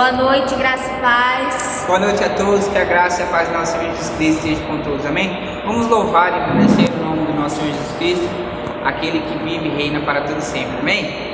Boa noite, graça e paz. Boa noite a todos, que a graça e a paz do nosso Senhor Jesus Cristo esteja com todos, amém? Vamos louvar e agradecer o nome do nosso Senhor Jesus Cristo, aquele que vive e reina para todo sempre, amém?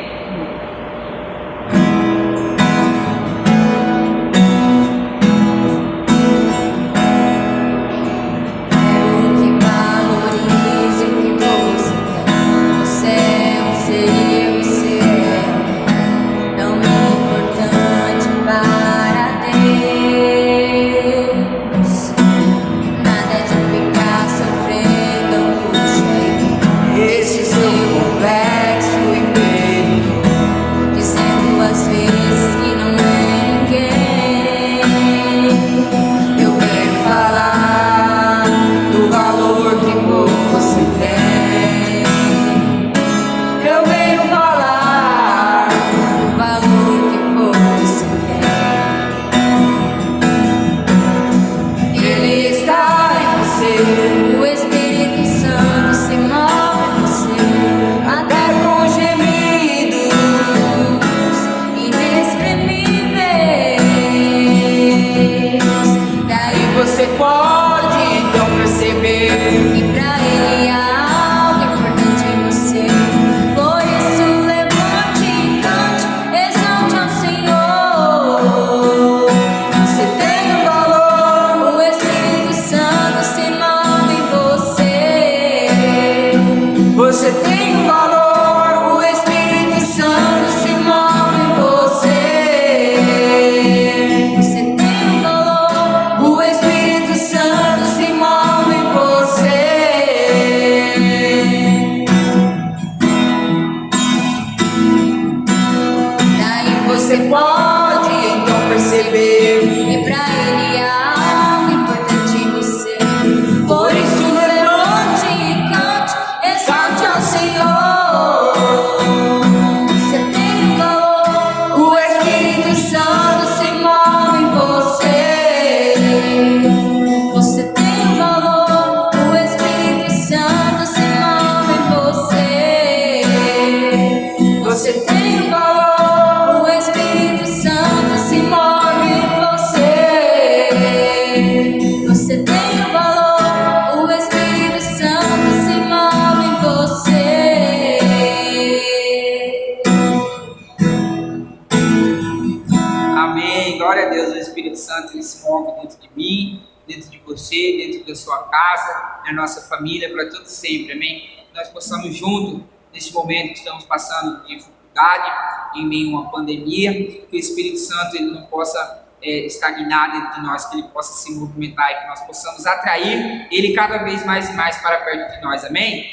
Ele se move dentro de mim, dentro de você, dentro da sua casa, na nossa família, para todo sempre, amém? Nós possamos juntos, neste momento que estamos passando de dificuldade, em meio a uma pandemia, que o Espírito Santo ele não possa estagnar dentro de nós, que ele possa se movimentar e que nós possamos atrair ele cada vez mais e mais para perto de nós, amém?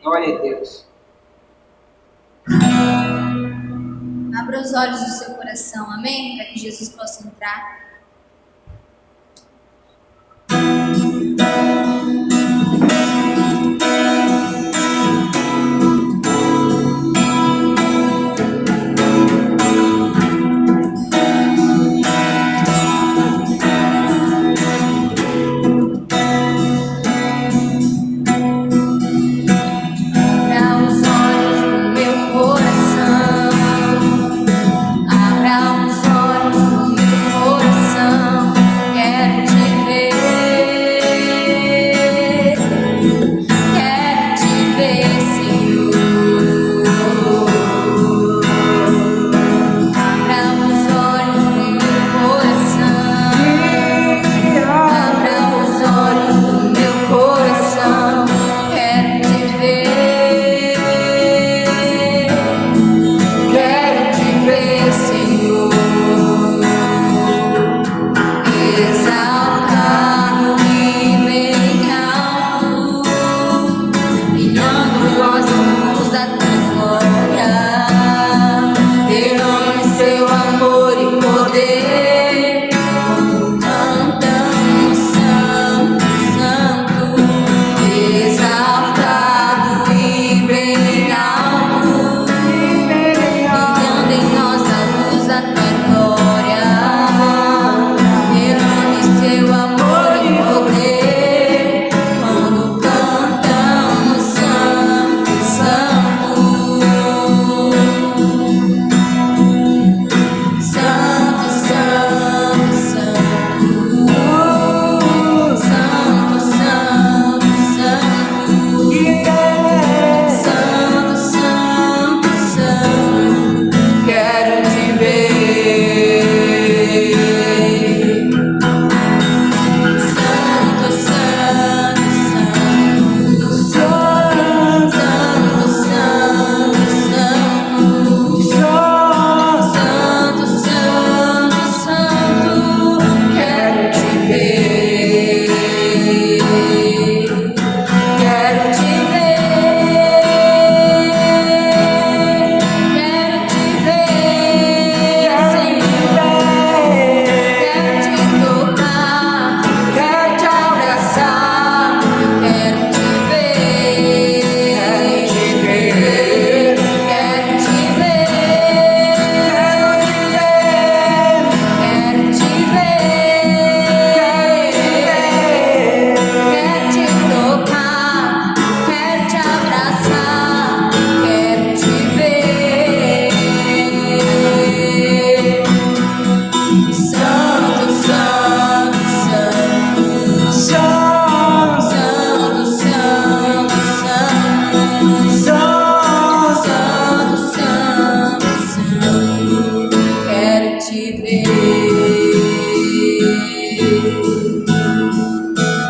Glória a Deus. Abra os olhos do seu coração, amém? Para que Jesus possa entrar. Abra os olhos do meu coração.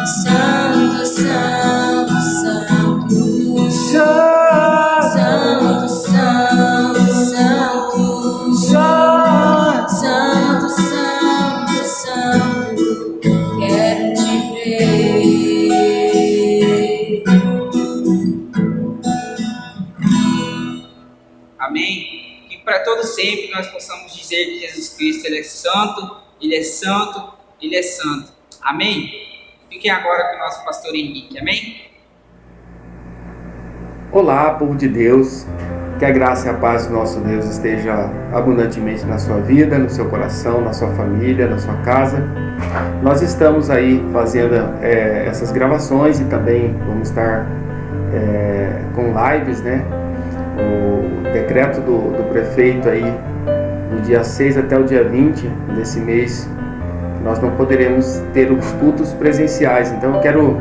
Santo, santo, santo. Santo, santo, santo. Santo, santo, santo. Quero te ver. Amém? Que para todo sempre nós possamos dizer que Jesus Cristo, Ele é santo, Ele é santo, Ele é santo. Amém? Fiquem agora com o nosso pastor Henrique. Amém? Olá, povo de Deus. Que a graça e a paz do nosso Deus esteja abundantemente na sua vida, no seu coração, na sua família, na sua casa. Nós estamos aí fazendo essas gravações e também vamos estar com lives, né? O decreto do prefeito aí, do dia 6 até o dia 20 desse mês, nós não poderemos ter os cultos presenciais. Então eu quero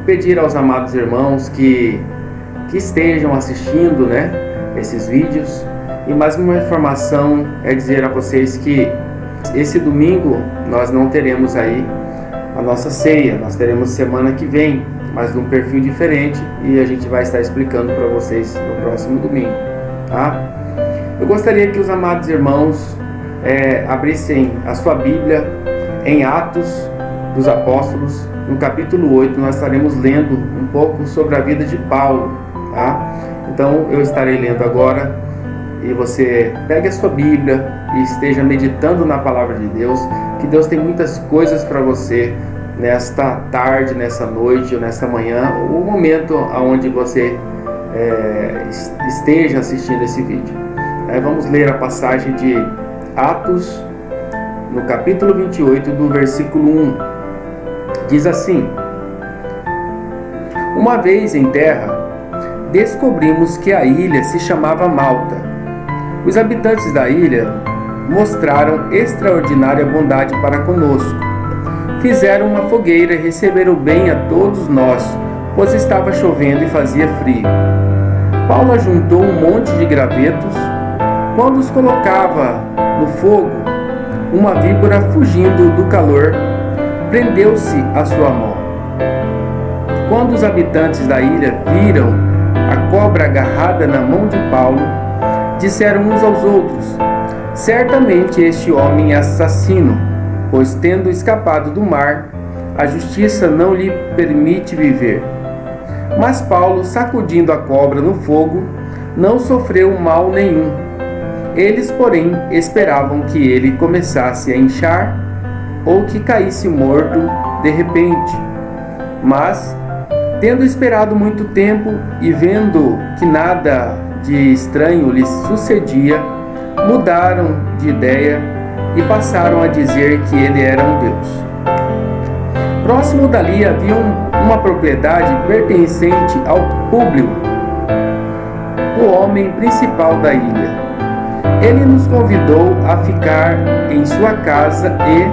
pedir aos amados irmãos que estejam assistindo, né, esses vídeos. E mais uma informação é dizer a vocês que esse domingo nós não teremos aí a nossa ceia. Nós teremos semana que vem, mas num perfil diferente, e a gente vai estar explicando para vocês no próximo domingo, tá? Eu gostaria que os amados irmãos abrissem a sua Bíblia em Atos dos Apóstolos, no capítulo 8. Nós estaremos lendo um pouco sobre a vida de Paulo, tá? Então eu estarei lendo agora, e você pegue a sua Bíblia e esteja meditando na palavra de Deus, que Deus tem muitas coisas para você nesta tarde, nessa noite ou nesta manhã, o momento onde você esteja assistindo esse vídeo. Vamos ler a passagem de Atos, no capítulo 28, do versículo 1. Diz assim: Uma vez em terra, descobrimos que a ilha se chamava Malta. Os habitantes da ilha mostraram extraordinária bondade para conosco. Fizeram uma fogueira e receberam bem a todos nós, pois estava chovendo e fazia frio. Paulo ajuntou um monte de gravetos. Quando os colocava no fogo, uma víbora, fugindo do calor, prendeu-se à sua mão. Quando os habitantes da ilha viram a cobra agarrada na mão de Paulo, disseram uns aos outros: Certamente este homem é assassino, pois tendo escapado do mar, a justiça não lhe permite viver. Mas Paulo, sacudindo a cobra no fogo, não sofreu mal nenhum. Eles, porém, esperavam que ele começasse a inchar ou que caísse morto de repente. Mas, tendo esperado muito tempo e vendo que nada de estranho lhes sucedia, mudaram de ideia e passaram a dizer que ele era um deus. Próximo dali havia uma propriedade pertencente ao Públio, o homem principal da ilha. Ele nos convidou a ficar em sua casa e,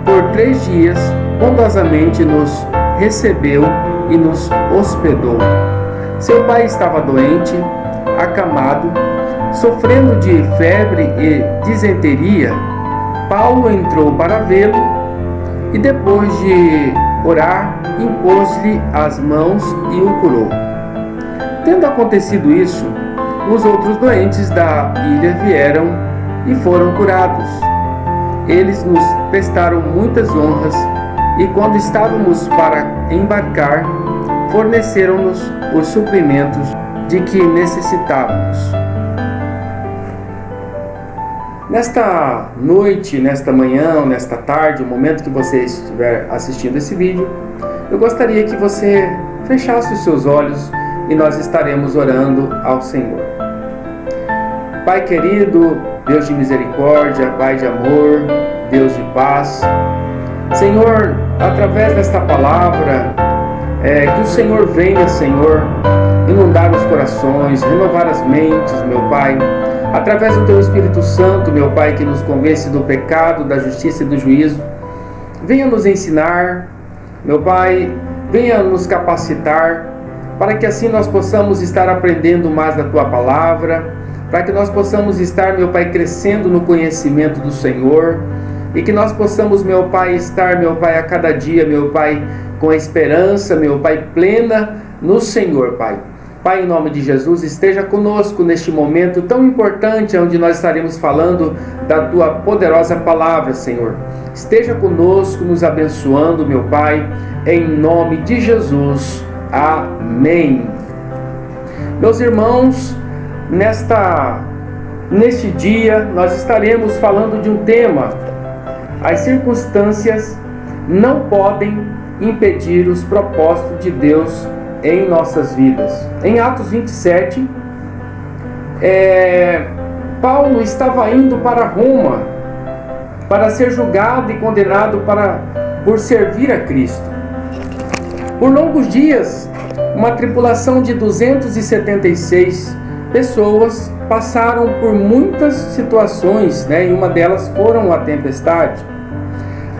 por 3 dias, bondosamente nos recebeu e nos hospedou. Seu pai estava doente, acamado, sofrendo de febre e disenteria. Paulo entrou para vê-lo e, depois de orar, impôs-lhe as mãos e o curou. Tendo acontecido isso, os outros doentes da ilha vieram e foram curados. Eles nos prestaram muitas honras e, quando estávamos para embarcar, forneceram-nos os suprimentos de que necessitávamos. Nesta noite, nesta manhã, nesta tarde, o momento que você estiver assistindo esse vídeo, eu gostaria que você fechasse os seus olhos e nós estaremos orando ao Senhor. Pai querido, Deus de misericórdia, Pai de amor, Deus de paz, Senhor, através desta palavra, que o Senhor venha, Senhor, inundar os corações, renovar as mentes, meu Pai, através do Teu Espírito Santo, meu Pai, que nos convence do pecado, da justiça e do juízo. Venha nos ensinar, meu Pai, venha nos capacitar, para que assim nós possamos estar aprendendo mais da Tua palavra, para que nós possamos estar, meu Pai, crescendo no conhecimento do Senhor, e que nós possamos, meu Pai, estar, meu Pai, a cada dia, meu Pai, com a esperança, meu Pai, plena no Senhor, Pai. Pai, em nome de Jesus, esteja conosco neste momento tão importante, onde nós estaremos falando da Tua poderosa palavra, Senhor. Esteja conosco, nos abençoando, meu Pai, em nome de Jesus. Amém. Meus irmãos, neste dia, nós estaremos falando de um tema: as circunstâncias não podem impedir os propósitos de Deus em nossas vidas. Em Atos 27, Paulo estava indo para Roma para ser julgado e condenado por servir a Cristo. Por longos dias, uma tripulação de 276 pessoas passaram por muitas situações, e uma delas foram a tempestade.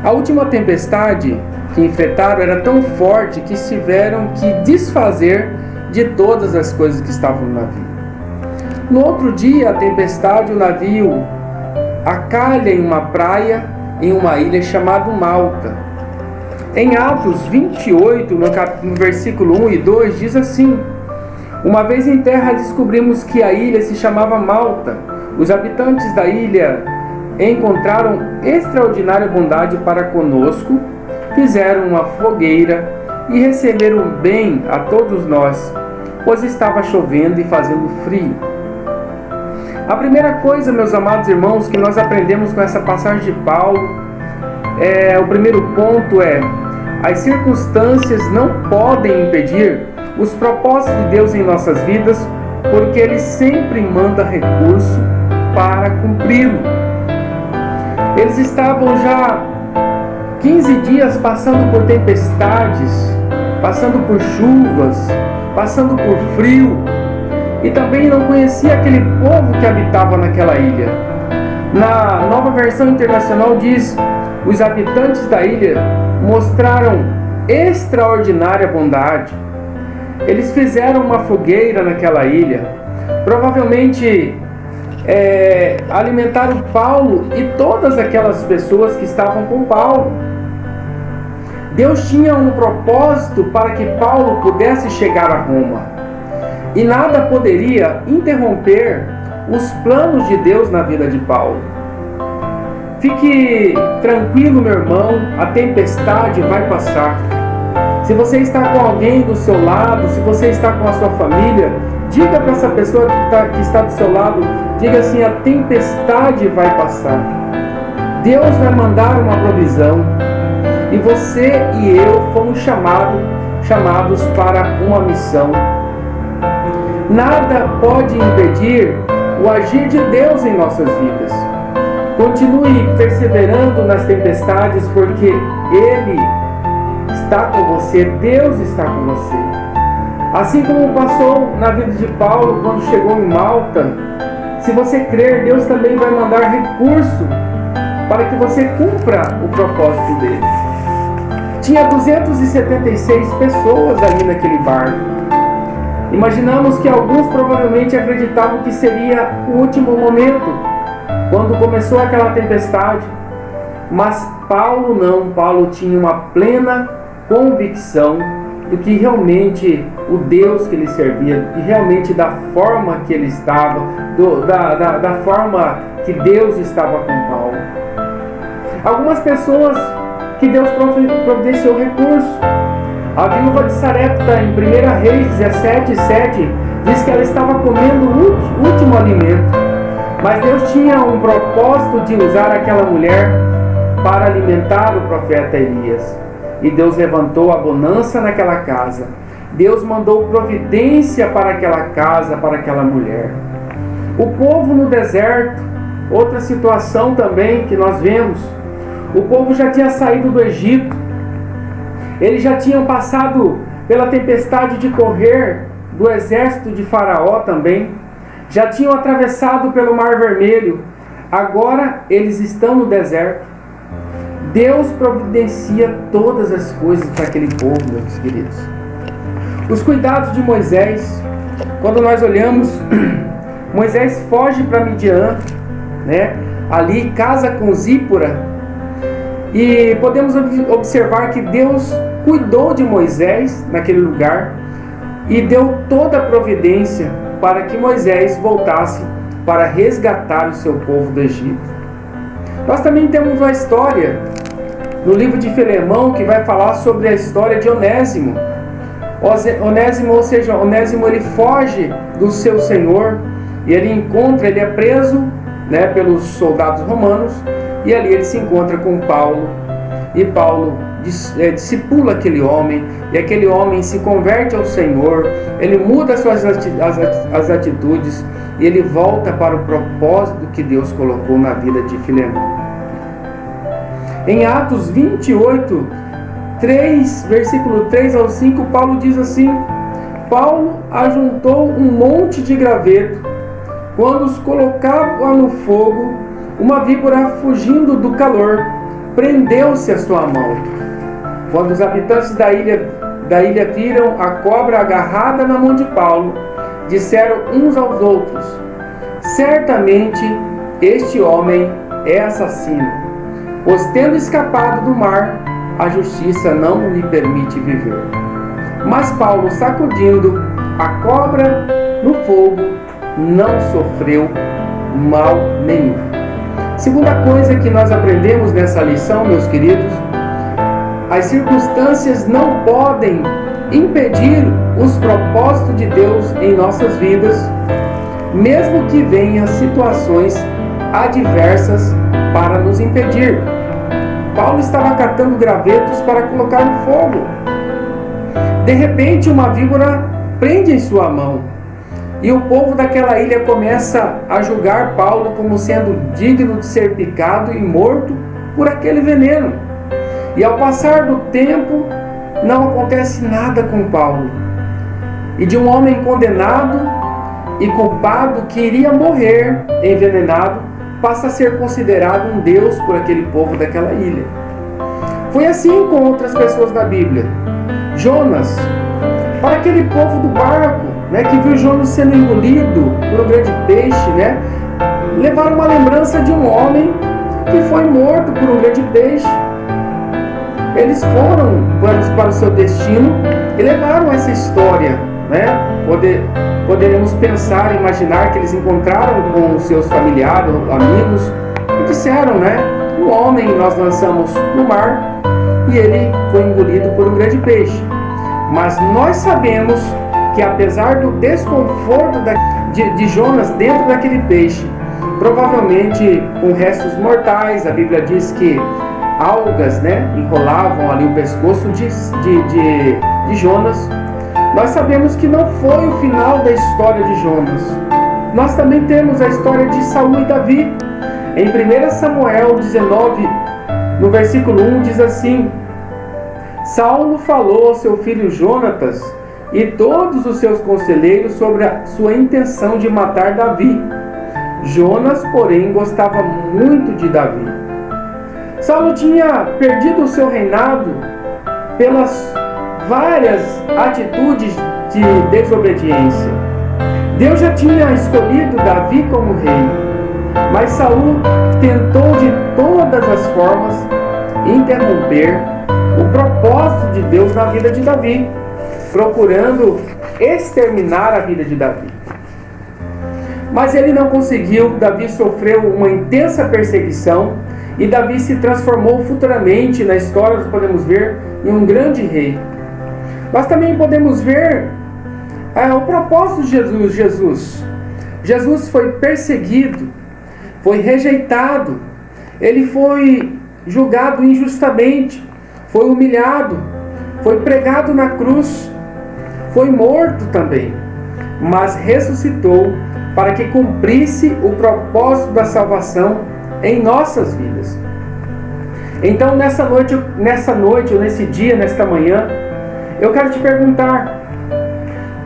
A última tempestade que enfrentaram era tão forte que tiveram que desfazer de todas as coisas que estavam no navio. No outro dia, a tempestade, o navio acalha em uma praia, em uma ilha chamada Malta. Em Atos 28, no versículo 1 e 2, diz assim: uma vez em terra descobrimos que a ilha se chamava Malta. Os habitantes da ilha encontraram extraordinária bondade para conosco, fizeram uma fogueira e receberam bem a todos nós, pois estava chovendo e fazendo frio. A primeira coisa, meus amados irmãos, que nós aprendemos com essa passagem de Paulo, o primeiro ponto é: as circunstâncias não podem impedir os propósitos de Deus em nossas vidas, porque Ele sempre manda recurso para cumpri-lo. Eles estavam já 15 dias passando por tempestades, passando por chuvas, passando por frio, e também não conhecia aquele povo que habitava naquela ilha. Na Nova Versão Internacional diz: os habitantes da ilha mostraram extraordinária bondade. Eles fizeram uma fogueira naquela ilha, provavelmente alimentaram Paulo e todas aquelas pessoas que estavam com Paulo. Deus tinha um propósito para que Paulo pudesse chegar a Roma, e nada poderia interromper os planos de Deus na vida de Paulo. Fique tranquilo, meu irmão, a tempestade vai passar. Se você está com alguém do seu lado, se você está com a sua família, diga para essa pessoa que está do seu lado, diga assim: a tempestade vai passar. Deus vai mandar uma provisão, e você e eu fomos chamados para uma missão. Nada pode impedir o agir de Deus em nossas vidas. Continue perseverando nas tempestades, porque Ele está com você, Deus está com você. Assim como passou na vida de Paulo quando chegou em Malta, se você crer, Deus também vai mandar recurso para que você cumpra o propósito dele. Tinha 276 pessoas ali naquele barco. Imaginamos que alguns provavelmente acreditavam que seria o último momento, quando começou aquela tempestade. Mas Paulo não, Paulo tinha uma plena convicção do que realmente o Deus que ele servia, e realmente da forma que ele estava, da forma que Deus estava com Paulo. Algumas pessoas que Deus providenciou recurso. A viúva de Sarepta, em 1 Reis 17:7, diz que ela estava comendo o último alimento. Mas Deus tinha um propósito de usar aquela mulher para alimentar o profeta Elias. E Deus levantou a bonança naquela casa. Deus mandou providência para aquela casa, para aquela mulher. O povo no deserto, outra situação também que nós vemos. O povo já tinha saído do Egito. Eles já tinham passado pela tempestade de correr do exército de Faraó também. Já tinham atravessado pelo Mar Vermelho. Agora eles estão no deserto. Deus providencia todas as coisas para aquele povo, meus queridos. Os cuidados de Moisés, quando nós olhamos Moisés foge para Midian, né? Ali casa com Zípora, e podemos observar que Deus cuidou de Moisés naquele lugar e deu toda a providência para que Moisés voltasse para resgatar o seu povo do Egito. Nós também temos uma história no livro de Filemão que vai falar sobre a história de Onésimo. Onésimo ele foge do seu senhor e ele é preso, né, pelos soldados romanos, e ali ele se encontra com Paulo, e Paulo discipula aquele homem, e aquele homem se converte ao Senhor, ele muda as atitudes, e ele volta para o propósito que Deus colocou na vida de Filemão. Em Atos 28, versículo 3 ao 5, Paulo diz assim: Paulo ajuntou um monte de graveto. Quando os colocava no fogo, uma víbora, fugindo do calor, prendeu-se à sua mão. Quando os habitantes da ilha viram a cobra agarrada na mão de Paulo, disseram uns aos outros: certamente este homem é assassino, pois tendo escapado do mar, a justiça não lhe permite viver. Mas Paulo, sacudindo a cobra no fogo, não sofreu mal nenhum. Segunda coisa que nós aprendemos nessa lição, meus queridos, as circunstâncias não podem impedir os propósitos de Deus em nossas vidas, mesmo que venham situações adversas para nos impedir. Paulo estava catando gravetos para colocar no fogo. De repente, uma víbora prende em sua mão. E o povo daquela ilha começa a julgar Paulo como sendo digno de ser picado e morto por aquele veneno. E ao passar do tempo, não acontece nada com Paulo. E de um homem condenado e culpado que iria morrer envenenado, passa a ser considerado um Deus por aquele povo daquela ilha. Foi assim com outras pessoas da Bíblia. Jonas, para aquele povo do barco, né, que viu Jonas sendo engolido por um grande peixe, né, levaram uma lembrança de um homem que foi morto por um grande peixe. Eles foram para o seu destino e levaram essa história, né? Poderemos pensar, imaginar que eles encontraram com os seus familiares, amigos, e disseram, né? Um homem nós lançamos no mar e ele foi engolido por um grande peixe. Mas nós sabemos que apesar do desconforto de Jonas dentro daquele peixe, provavelmente com restos mortais, a Bíblia diz que algas, né, enrolavam ali o pescoço de Jonas, nós sabemos que não foi o final da história de Jonas. Nós também temos a história de Saul e Davi. Em 1 Samuel 19, no versículo 1, diz assim: Saulo falou ao seu filho Jonatas e todos os seus conselheiros sobre a sua intenção de matar Davi. Jonas, porém, gostava muito de Davi. Saulo tinha perdido o seu reinado pelas várias atitudes de desobediência. Deus já tinha escolhido Davi como rei, mas Saul tentou de todas as formas interromper o propósito de Deus na vida de Davi, procurando exterminar a vida de Davi. Mas ele não conseguiu. Davi sofreu uma intensa perseguição e Davi se transformou futuramente, na história nós podemos ver, em um grande rei. Nós também podemos ver o propósito de Jesus foi perseguido, foi rejeitado, ele foi julgado injustamente, foi humilhado, foi pregado na cruz, foi morto também, mas ressuscitou para que cumprisse o propósito da salvação em nossas vidas. Então nessa noite, ou nesse dia, nesta manhã, eu quero te perguntar: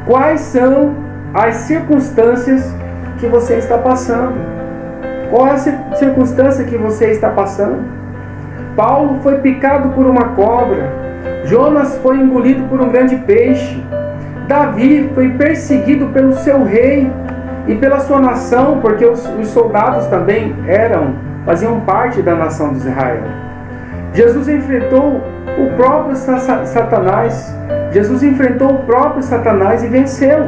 quais são as circunstâncias que você está passando? Qual é a circunstância que você está passando? Paulo foi picado por uma cobra. Jonas foi engolido por um grande peixe. Davi foi perseguido pelo seu rei. e pela sua nação, porque os soldados também faziam parte da nação de Israel. Jesus enfrentou o próprio Satanás. Jesus enfrentou o próprio Satanás e venceu.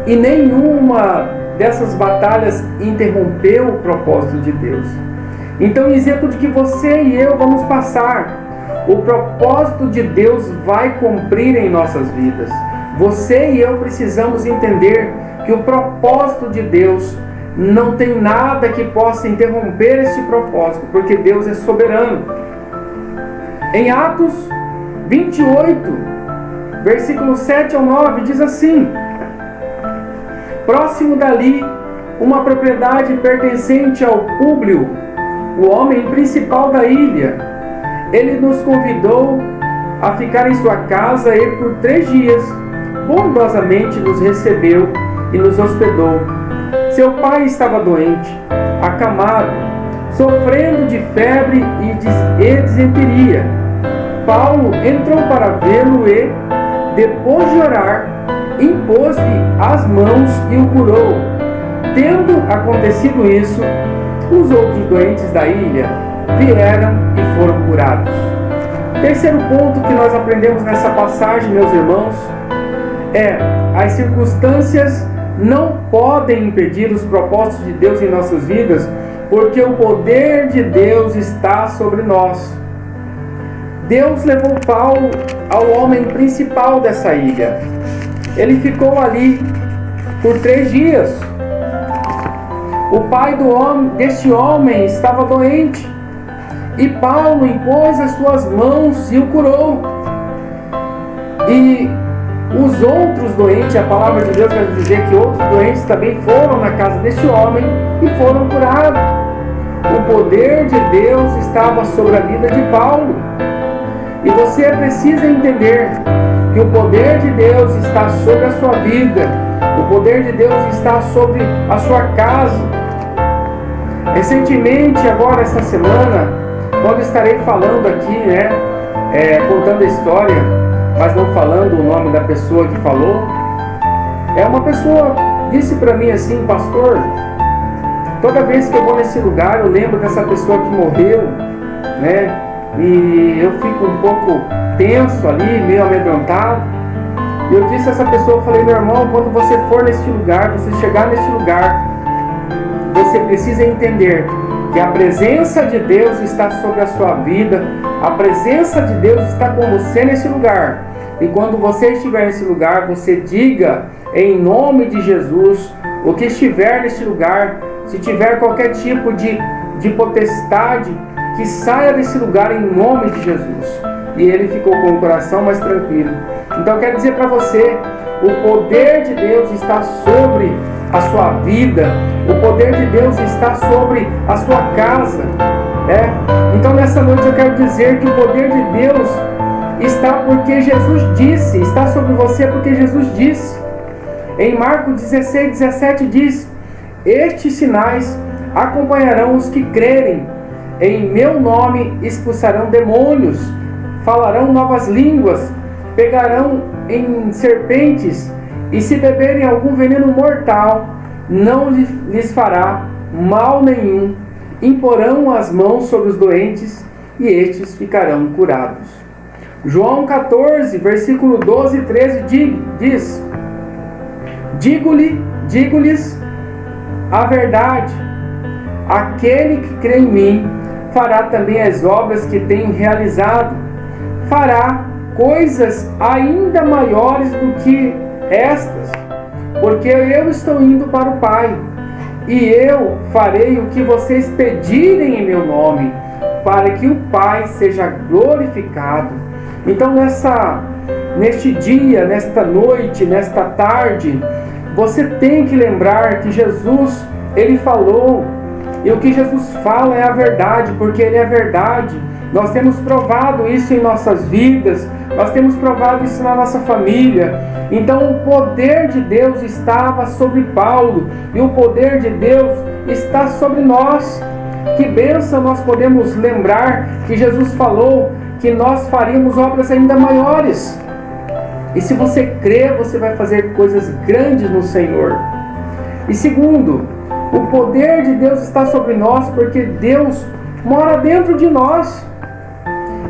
E nenhuma dessas batalhas interrompeu o propósito de Deus. Então, isento de que você e eu vamos passar, o propósito de Deus vai cumprir em nossas vidas. Você e eu precisamos entender que o propósito de Deus não tem nada que possa interromper esse propósito, porque Deus é soberano. Em Atos 28, versículos 7 ao 9, diz assim: próximo dali, uma propriedade pertencente ao Públio, o homem principal da ilha. Ele nos convidou a ficar em sua casa e por 3 dias bondosamente nos recebeu e nos hospedou. Seu pai estava doente, acamado, sofrendo de febre e disenteria. Paulo entrou para vê-lo e, depois de orar, impôs-lhe as mãos e o curou. Tendo acontecido isso, os outros doentes da ilha vieram e foram curados. Terceiro ponto que nós aprendemos nessa passagem, meus irmãos, as circunstâncias não podem impedir os propósitos de Deus em nossas vidas, porque o poder de Deus está sobre nós. Deus levou Paulo ao homem principal dessa ilha. Ele ficou ali por 3 dias. O pai deste homem estava doente e Paulo impôs as suas mãos e o curou. E os outros doentes, a palavra de Deus vai dizer que outros doentes também foram na casa deste homem e foram curados. O poder de Deus estava sobre a vida de Paulo. E você precisa entender que o poder de Deus está sobre a sua vida. O poder de Deus está sobre a sua casa. Recentemente, agora essa semana, quando estarei falando aqui, contando a história, mas não falando o nome da pessoa que falou, uma pessoa disse para mim assim: pastor, toda vez que eu vou nesse lugar eu lembro dessa pessoa que morreu, e eu fico um pouco tenso ali, meio amedrontado. E eu disse a essa pessoa, eu falei: meu irmão, quando você for nesse lugar, você chegar nesse lugar, você precisa entender que a presença de Deus está sobre a sua vida, a presença de Deus está com você nesse lugar. E quando você estiver nesse lugar, você diga em nome de Jesus o que estiver nesse lugar. Se tiver qualquer tipo de potestade, que saia desse lugar em nome de Jesus. E ele ficou com o coração mais tranquilo. Então eu quero dizer para você, o poder de Deus está sobre a sua vida, o poder de Deus está sobre a sua casa. Então nessa noite eu quero dizer que o poder de Deus está porque Jesus disse, está sobre você porque Jesus disse. Em Marcos 16:17 diz: estes sinais acompanharão os que crerem. Em meu nome expulsarão demônios, falarão novas línguas, pegarão em serpentes, e se beberem algum veneno mortal, não lhes fará mal nenhum. Imporão as mãos sobre os doentes, e estes ficarão curados. João 14, versículo 12 e 13 diz: digo-lhes a verdade, aquele que crê em mim fará também as obras que tenho realizado, fará coisas ainda maiores do que estas, porque eu estou indo para o Pai, e eu farei o que vocês pedirem em meu nome, para que o Pai seja glorificado. Então neste dia, nesta noite, nesta tarde, você tem que lembrar que Jesus, Ele falou, e o que Jesus fala é a verdade, porque Ele é a verdade. Nós temos provado isso em nossas vidas, nós temos provado isso na nossa família. Então o poder de Deus estava sobre Paulo, e o poder de Deus está sobre nós. Que bênção nós podemos lembrar que Jesus falou que nós faríamos obras ainda maiores. E se você crer, você vai fazer coisas grandes no Senhor. E segundo, o poder de Deus está sobre nós porque Deus mora dentro de nós.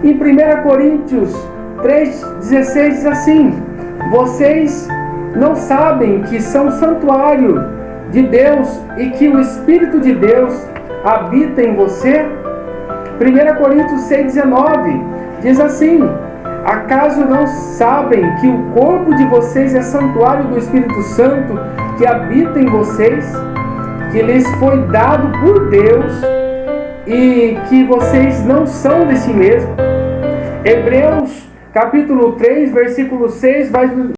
Em 1 Coríntios 3,16 diz assim: vocês não sabem que são santuário de Deus e que o Espírito de Deus habita em você? 1 Coríntios 6,19 diz assim: acaso não sabem que o corpo de vocês é santuário do Espírito Santo que habita em vocês, que lhes foi dado por Deus e que vocês não são de si mesmos? Hebreus capítulo 3, versículo 6 vai